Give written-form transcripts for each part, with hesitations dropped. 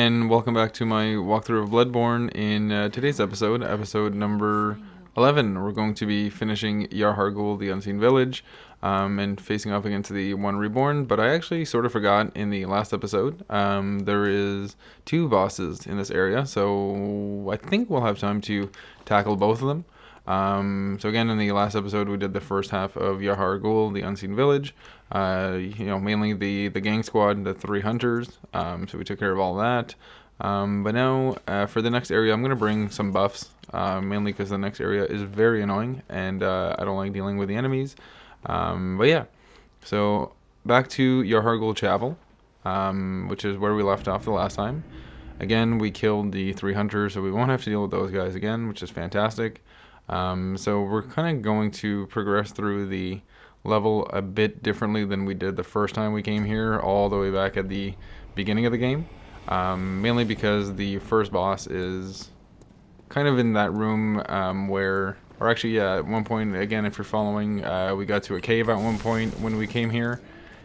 and welcome back to my walkthrough of Bloodborne. In today's episode number 11, we're going to be finishing Yahar'gul, the Unseen Village, and facing off against the one Reborn. But I actually sort of forgot in the last episode, there is two bosses in this area, so I think we'll have time to tackle both of them. So again, in the last episode, we did the first half of Yahar'gul, the Unseen Village. Mainly the gang squad, the three hunters. So we took care of all that. But now, for the next area, I'm going to bring some buffs, mainly because the next area is very annoying, and I don't like dealing with the enemies. But yeah, so back to Yahar'gul Chapel, which is where we left off the last time. Again, we killed the three hunters, so we won't have to deal with those guys again, which is fantastic. So we're kind of going to progress through the level a bit differently than we did the first time we came here, all the way back at the beginning of the game. Mainly because the first boss is kind of in that room where, or actually, yeah, at one point, again, if you're following, we got to a cave at one point when we came here,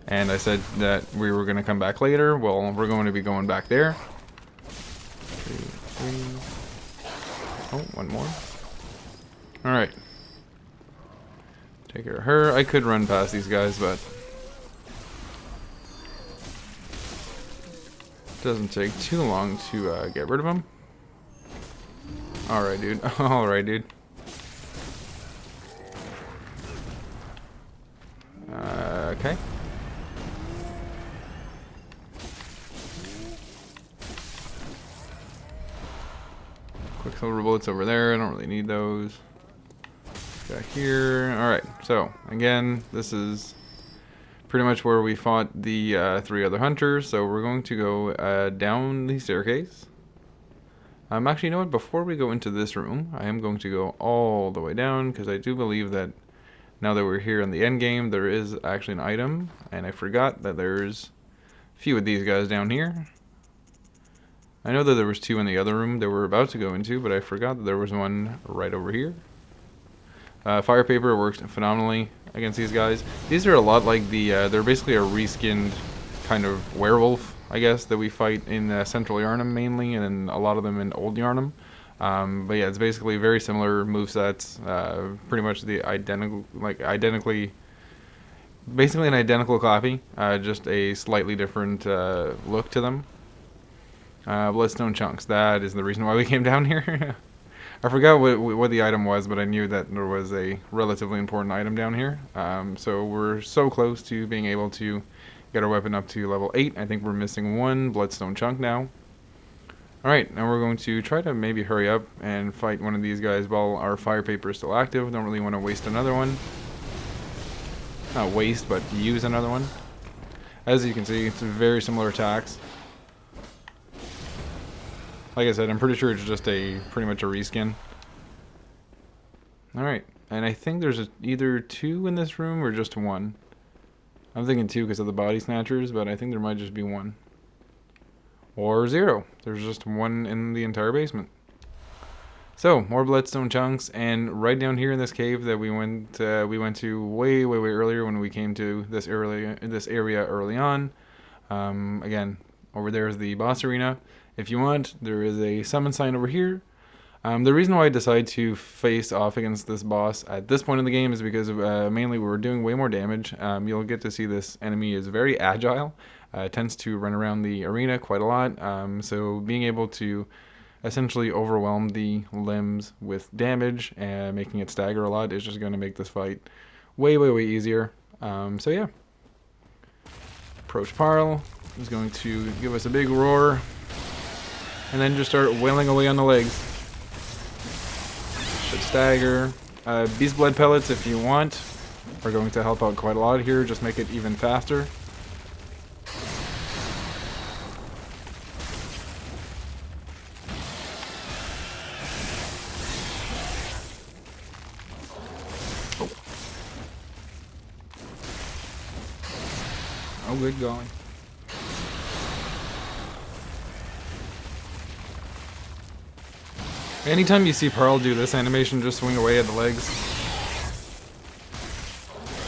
and I said that we were going to come back later. Well, we're going to be going back there. 2, 3. Oh, one more. Alright. Take care of her. I could run past these guys, but it doesn't take too long to get rid of them. Alright, dude. Alright, dude. Okay. Quicksilver bullets over there. I don't really need those. Got here. Alright, so again, this is pretty much where we fought the three other hunters, so we're going to go down the staircase. Actually, you know what, before we go into this room, I am going to go all the way down, because I do believe that now that we're here in the end game, there is actually an item, and I forgot that there's a few of these guys down here. I know that there was two in the other room that we're about to go into, but I forgot that there was one right over here. Fire paper works phenomenally against these guys. These are a lot like the, they're basically a reskinned kind of werewolf, I guess, that we fight in Central Yharnam mainly, and then a lot of them in Old Yharnam. But yeah, it's basically very similar movesets, pretty much the basically an identical copy, just a slightly different look to them. Bloodstone chunks, that is the reason why we came down here. I forgot what the item was, but I knew that there was a relatively important item down here. So we're so close to being able to get our weapon up to level 8. I think we're missing one bloodstone chunk now. Alright, now we're going to try to maybe hurry up and fight one of these guys while our fire paper is still active. Don't really want to waste another one. Not waste, but use another one. As you can see, it's very similar attacks. Like I said, I'm pretty sure it's just pretty much a reskin. Alright, and I think there's either two in this room or just one. I'm thinking two because of the body snatchers, but I think there might just be one. Or 0. There's just one in the entire basement. So, more bloodstone chunks, and right down here in this cave that we went to way earlier when we came to this area early on. Again, over there is the boss arena. If you want, there is a summon sign over here. The reason why I decided to face off against this boss at this point in the game is because mainly we were doing way more damage. You'll get to see this enemy is very agile. Tends to run around the arena quite a lot. So being able to essentially overwhelm the limbs with damage and making it stagger a lot is just going to make this fight way easier. So yeah. Approach Paarl is going to give us a big roar. And then just start wailing away on the legs. Should stagger. Beast blood pellets, if you want, are going to help out quite a lot here. Just make it even faster. Oh, good going. Anytime you see Paarl do this animation, just swing away at the legs.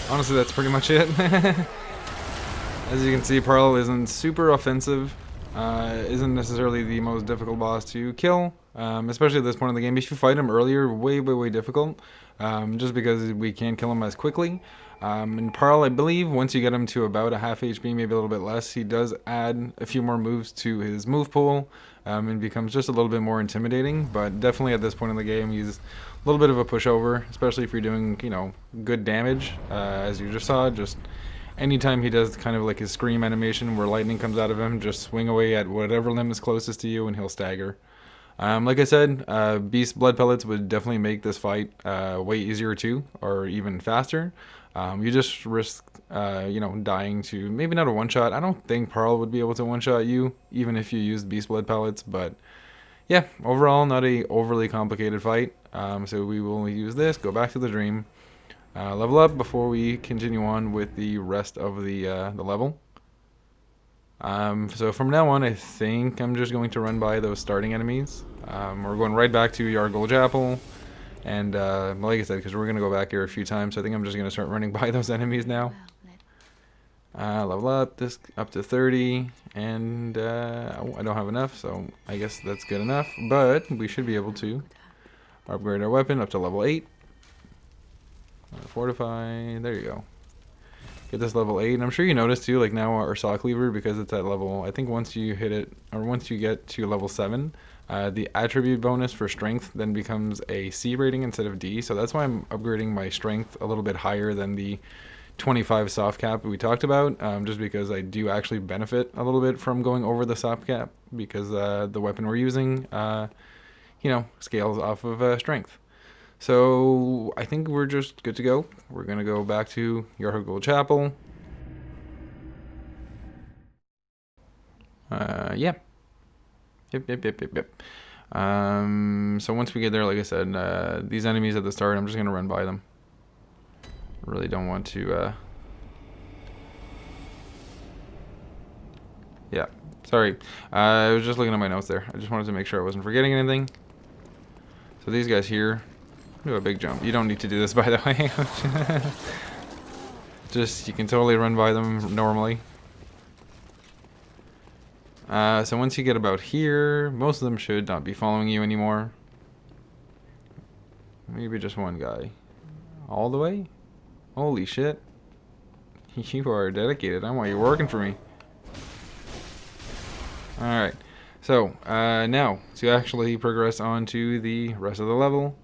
Honestly, that's pretty much it. As you can see, Paarl isn't super offensive. isn't necessarily the most difficult boss to kill, especially at this point in the game. If you fight him earlier, way difficult, just because we can't kill him as quickly. And Paarl, I believe, once you get him to about a half HP, maybe a little bit less, he does add a few more moves to his move pool, and becomes just a little bit more intimidating. But definitely at this point in the game, he's a little bit of a pushover, especially if you're doing, you know, good damage, as you just saw. Just anytime he does kind of like his scream animation where lightning comes out of him, just swing away at whatever limb is closest to you and he'll stagger. Like I said, Beast Blood Pellets would definitely make this fight way easier too, or even faster. You just risk, you know, dying to maybe not a one-shot. I don't think Paarl would be able to one-shot you, even if you used Beast Blood Pellets, but yeah, overall, not a overly complicated fight. So we will use this, go back to the dream, level up before we continue on with the rest of the level. So from now on, I think I'm just going to run by those starting enemies. We're going right back to Yahar'gul Chapel, and like I said, because we're going to go back here a few times, so I think I'm just going to start running by those enemies now. Level up, this up to 30, and I don't have enough, so I guess that's good enough, but we should be able to upgrade our weapon up to level 8. Fortify, there you go. Get this level 8, and I'm sure you noticed too, like now our saw cleaver, because it's at level, I think once you hit it, or once you get to level 7, the attribute bonus for strength then becomes a C rating instead of D, so that's why I'm upgrading my strength a little bit higher than the 25 soft cap we talked about, just because I do actually benefit a little bit from going over the soft cap, because the weapon we're using, you know, scales off of strength. So I think we're just good to go. We're gonna go back to Yahar'gul Chapel. Yeah. Yep. So once we get there, like I said, these enemies at the start, I'm just gonna run by them. Really don't want to. Yeah. Sorry. I was just looking at my notes there. I just wanted to make sure I wasn't forgetting anything. So these guys here. Do a big jump. You don't need to do this, by the way. Just, you can totally run by them normally. So once you get about here, most of them should not be following you anymore. Maybe just one guy. All the way? Holy shit. You are dedicated. I want you working for me. Alright. So, now, to actually progress on to the rest of the level.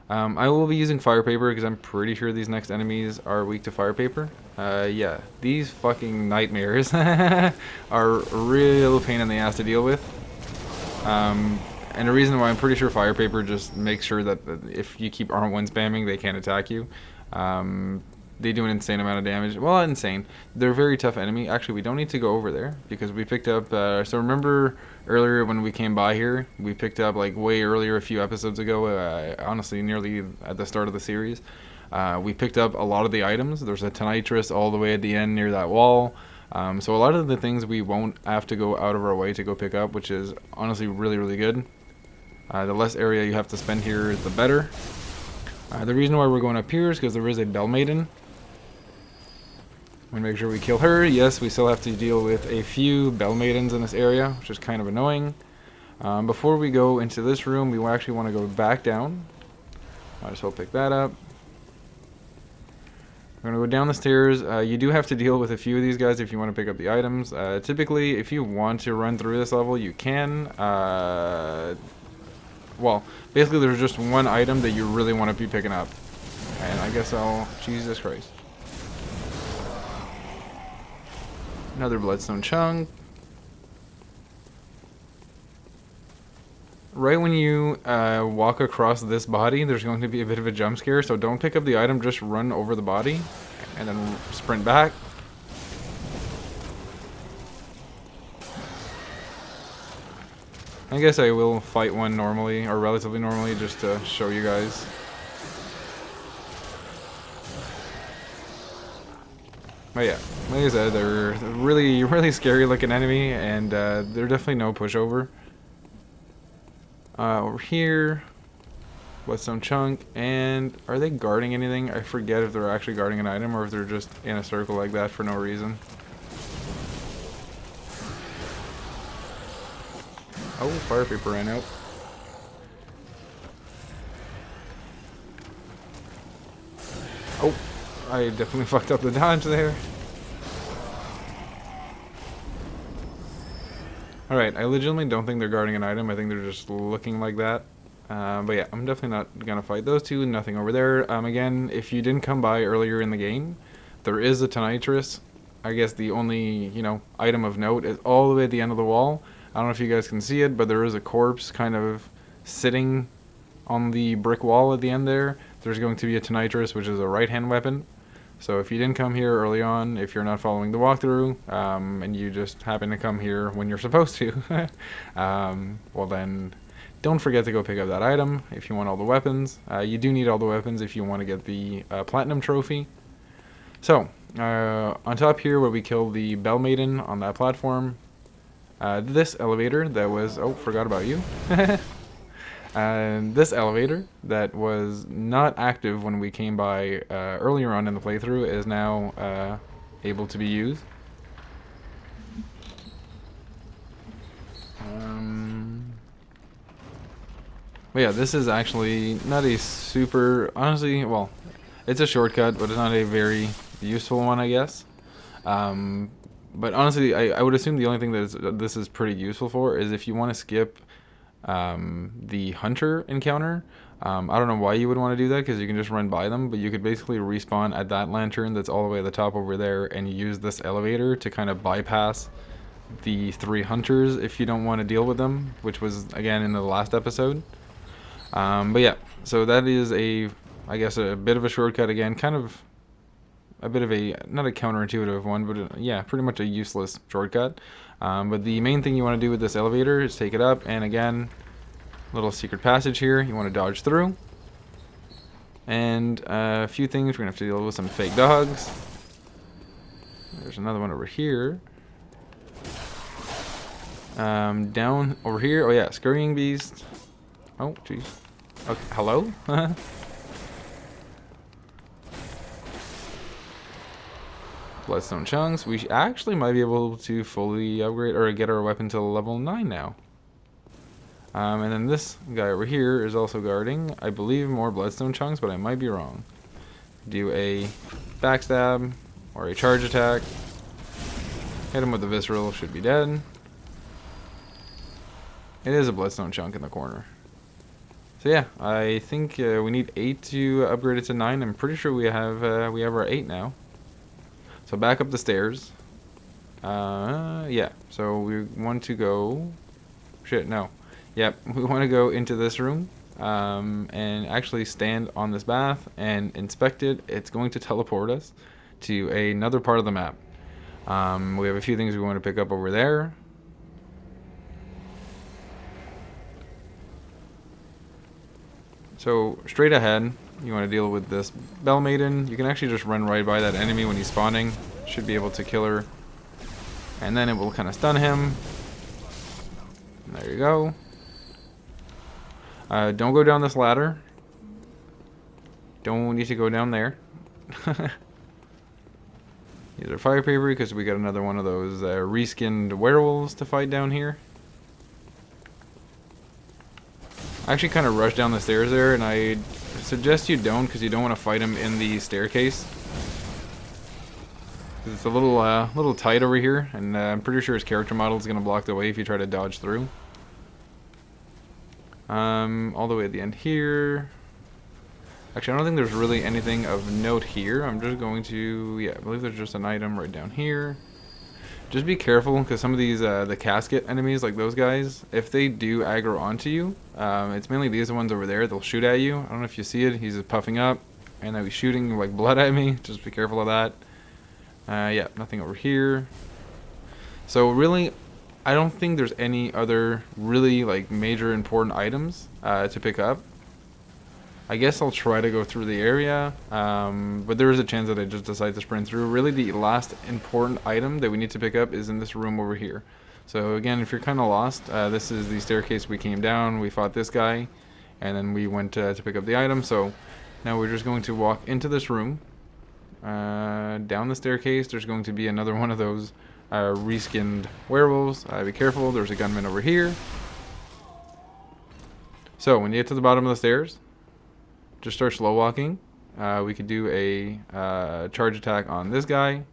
I will be using fire paper because I'm pretty sure these next enemies are weak to fire paper. Yeah, these fucking nightmares are a real pain in the ass to deal with. And the reason why I'm pretty sure fire paper just makes sure that if you keep R1 spamming, they can't attack you. They do an insane amount of damage. Well, not insane. They're a very tough enemy. Actually, we don't need to go over there because we picked up... so remember earlier when we came by here, we picked up like way earlier a few episodes ago, honestly nearly at the start of the series. We picked up a lot of the items. There's a Tonitrus all the way at the end near that wall. So a lot of the things we won't have to go out of our way to go pick up, which is honestly really good. The less area you have to spend here, the better. The reason why we're going up here is because there is a Bell Maiden. I'm going to make sure we kill her. Yes, we still have to deal with a few Bell Maidens in this area, which is kind of annoying. Before we go into this room, we actually want to go back down. Might as well pick that up. We're going to go down the stairs. You do have to deal with a few of these guys if you want to pick up the items. Typically, if you want to run through this level, you can. Well, basically there's just one item that you really want to be picking up. And I guess I'll... Jesus Christ. Another bloodstone chunk. Right when you walk across this body, there's going to be a bit of a jump scare, so don't pick up the item, just run over the body and then sprint back. I guess I will fight one normally, or relatively normally, just to show you guys. But yeah, like I said, they're really scary looking enemy, and they're definitely no pushover. Over here, bloodstone chunk, and are they guarding anything? I forget if they're actually guarding an item or if they're just in a circle like that for no reason. Oh, fire paper ran out. Oh, I definitely fucked up the dodge there. Alright, I legitimately don't think they're guarding an item. I think they're just looking like that. But yeah, I'm definitely not going to fight those two. Nothing over there. Again, if you didn't come by earlier in the game, there is a Tonitrus. I guess the only, item of note is all the way at the end of the wall. I don't know if you guys can see it, but there is a corpse kind of sitting on the brick wall at the end there. There's going to be a Tonitrus, which is a right-hand weapon. So if you didn't come here early on, if you're not following the walkthrough, and you just happen to come here when you're supposed to, well then, don't forget to go pick up that item if you want all the weapons. You do need all the weapons if you want to get the Platinum Trophy. So, on top here where we killed the Bell Maiden on that platform, this elevator that was, oh, forgot about you. This elevator that was not active when we came by earlier on in the playthrough is now able to be used. But yeah, this is actually not a super, honestly, well, it's a shortcut, but it's not a very useful one, I guess. But honestly, I would assume the only thing that this is pretty useful for is if you want to skip the hunter encounter. I don't know why you would want to do that, because you can just run by them, but you could basically respawn at that lantern that's all the way at the top over there and use this elevator to kind of bypass the 3 hunters if you don't want to deal with them, which was again in the last episode. But yeah, so that is I guess a bit of a shortcut again, kind of a bit of a, not a counterintuitive one, but yeah, pretty much a useless shortcut. But the main thing you want to do with this elevator is take it up, and again, little secret passage here, you want to dodge through. And a few things, we're going to have to deal with some fake dogs. There's another one over here. Down over here, oh yeah, scurrying beast. Oh, jeez. Okay, hello? Bloodstone chunks. We actually might be able to fully upgrade or get our weapon to level 9 now. And then this guy over here is also guarding, I believe, more bloodstone chunks, but I might be wrong. Do a backstab or a charge attack. Hit him with the visceral, should be dead. It is a bloodstone chunk in the corner. So yeah, I think we need 8 to upgrade it to 9. I'm pretty sure we have our 8 now. So back up the stairs. Yeah, so we want to go... Shit, no. Yep, we want to go into this room and actually stand on this bath and inspect it. It's going to teleport us to another part of the map. We have a few things we want to pick up over there. So straight ahead, you want to deal with this Bell Maiden. You can actually just run right by that enemy when he's spawning. Should be able to kill her. And then it will kind of stun him. And there you go. Don't go down this ladder. Don't need to go down there. These are fire paper because we got another one of those reskinned werewolves to fight down here. I actually kind of rushed down the stairs there, and I suggest you don't, because you don't want to fight him in the staircase. It's a little tight over here, and I'm pretty sure his character model is going to block the way if you try to dodge through. All the way at the end here. Actually, I don't think there's really anything of note here. I'm just going to, yeah, I believe there's just an item right down here. Just be careful, because some of these, the casket enemies, like those guys, if they do aggro onto you, it's mainly these ones over there, they'll shoot at you. I don't know if you see it, he's just puffing up, and now he's shooting, like, blood at me. Just be careful of that. Yeah, nothing over here. So really, I don't think there's any other really, like, major important items to pick up. I guess I'll try to go through the area, but there is a chance that I just decide to sprint through. Really, the last important item that we need to pick up is in this room over here. So again, if you're kind of lost, this is the staircase we came down, we fought this guy, and then we went to pick up the item. So now we're just going to walk into this room, down the staircase. There's going to be another one of those reskinned werewolves. Be careful, there's a gunman over here. So when you get to the bottom of the stairs, just start slow walking. We could do a charge attack on this guy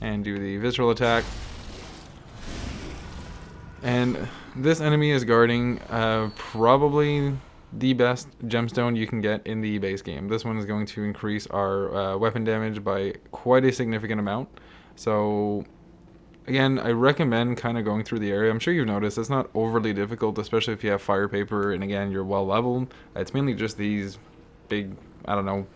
and do the visceral attack. And this enemy is guarding probably the best gemstone you can get in the base game. This one is going to increase our weapon damage by quite a significant amount. So again, I recommend kind of going through the area. I'm sure you've noticed it's not overly difficult, especially if you have fire paper and again you're well leveled. It's mainly just these big, I don't know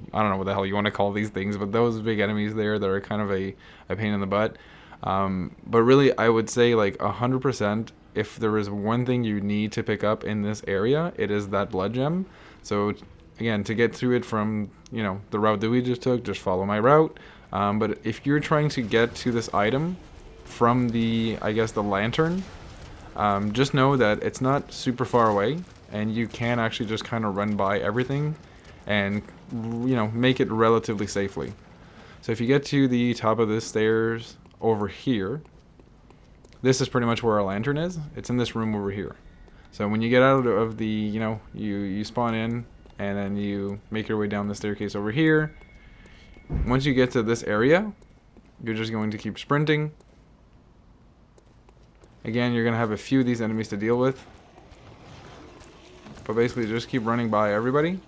what the hell you want to call these things, but those big enemies there that are kind of a pain in the butt. But really, I would say like 100%, if there is one thing you need to pick up in this area, it is that blood gem. So again, to get through it from, you know, the route that we just took, just follow my route. But if you're trying to get to this item from the, I guess, the lantern, just know that it's not super far away, and you can actually just kind of run by everything and, you know, make it relatively safely. So if you get to the top of the stairs over here, this is pretty much where our lantern is. It's in this room over here. So when you get out of the, you know, you spawn in and then you make your way down the staircase over here. Once you get to this area, you're just going to keep sprinting. Again, you're going to have a few of these enemies to deal with. But basically just keep running by everybody.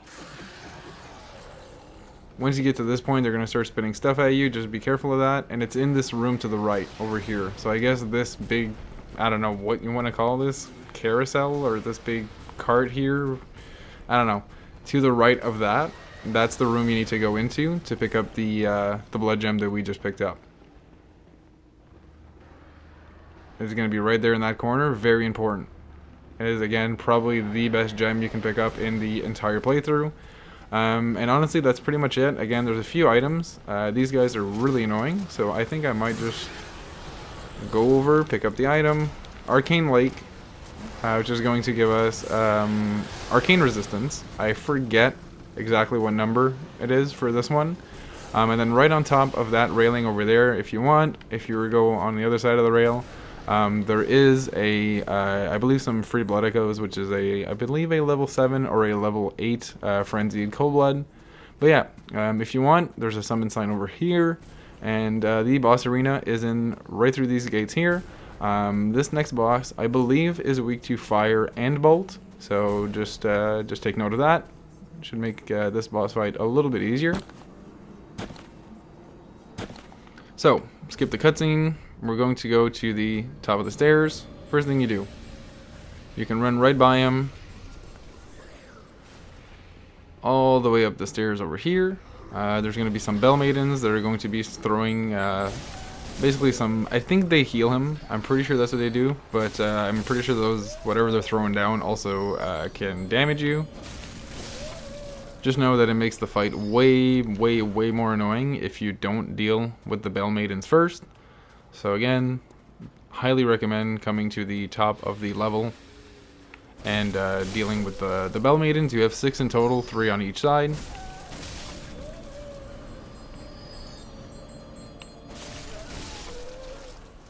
Once you get to this point, they're going to start spitting stuff at you. Just be careful of that. And it's in this room to the right over here. So I guess this big, I don't know what you want to call this, carousel or this big cart here. I don't know. To the right of that, that's the room you need to go into to pick up the blood gem that we just picked up. It's going to be right there in that corner. Very important. It is, again, probably the best gem you can pick up in the entire playthrough. And honestly, that's pretty much it. Again, there's a few items. These guys are really annoying, so I think I might just go over, pick up the item. Arcane Lake, which is going to give us arcane resistance. I forget exactly what number it is for this one. And then right on top of that railing over there, if you want, if you were to go on the other side of the rail, there is I believe some free blood echoes, which is I believe a level 7 or a level 8 frenzied cold blood. But yeah, if you want, there's a summon sign over here, and the boss arena is in right through these gates here. This next boss, I believe, is weak to fire and bolt, so just take note of that. Should make this boss fight a little bit easier. So skip the cutscene. We're going to go to the top of the stairs. First thing you do, you can run right by him all the way up the stairs over here. There's going to be some bell maidens that are going to be throwing basically some, I think they heal him. I'm pretty sure that's what they do, but I'm pretty sure those, whatever they're throwing down, also can damage you. Just know that it makes the fight way more annoying if you don't deal with the bell maidens first. So again, highly recommend coming to the top of the level and dealing with the bell maidens. You have 6 in total, 3 on each side.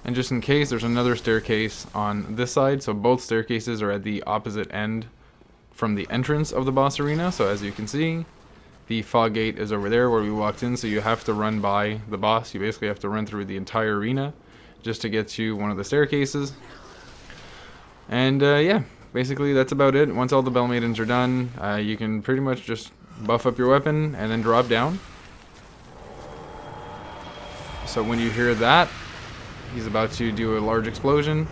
And just in case, there's another staircase on this side, so both staircases are at the opposite end from the entrance of the boss arena. So as you can see, the fog gate is over there where we walked in, so you have to run by the boss. You basically have to run through the entire arena just to get to one of the staircases. And yeah, basically that's about it. Once all the bell maidens are done, you can pretty much just buff up your weapon and then drop down. So when you hear that, he's about to do a large explosion.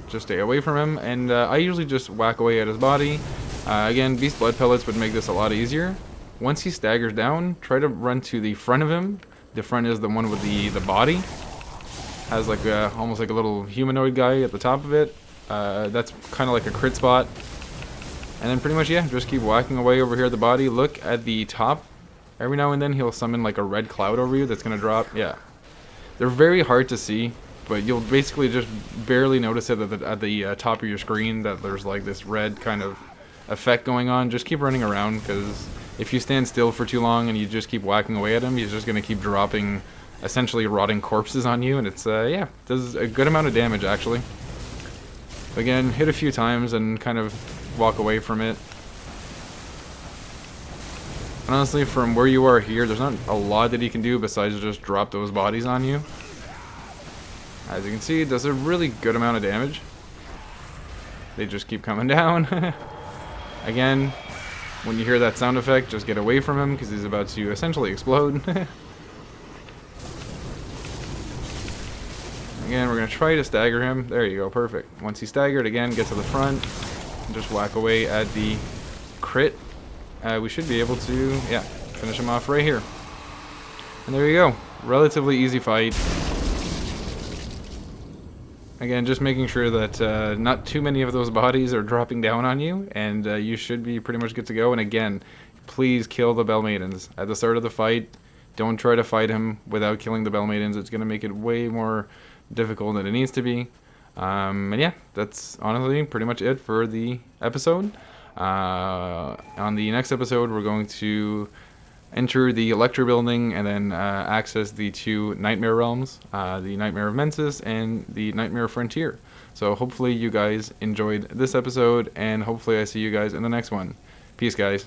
Just stay away from him, and I usually just whack away at his body. Again, beast blood pellets would make this a lot easier. Once he staggers down, try to run to the front of him. The front is the one with the body. Has like almost like a little humanoid guy at the top of it. That's kind of like a crit spot. And then pretty much, yeah, just keep whacking away over here at the body. Look at the top. Every now and then he'll summon like a red cloud over you that's going to drop. Yeah. They're very hard to see, but you'll basically just barely notice it at the top of your screen that there's like this red kind of effect going on. Just keep running around, because if you stand still for too long and you just keep whacking away at him, he's just going to keep dropping essentially rotting corpses on you, and it's yeah, does a good amount of damage actually. Again, hit a few times and kind of walk away from it. And honestly, from where you are here, there's not a lot that he can do besides just drop those bodies on you. As you can see, it does a really good amount of damage. They just keep coming down. Again, when you hear that sound effect, just get away from him because he's about to essentially explode. Again, we're going to try to stagger him. There you go, perfect. Once he's staggered, again, get to the front. And just whack away at the crit. We should be able to, yeah, finish him off right here. And there you go. Relatively easy fight. Again, just making sure that not too many of those bodies are dropping down on you, and you should be pretty much good to go. And again, please kill the Bell Maidens. At the start of the fight, don't try to fight him without killing the Bell Maidens. It's going to make it way more difficult than it needs to be. And yeah, that's honestly pretty much it for the episode. On the next episode, we're going to enter the Electra building and then access the two Nightmare realms, the Nightmare of Mensis and the Nightmare Frontier. So hopefully you guys enjoyed this episode, and hopefully I see you guys in the next one. Peace, guys.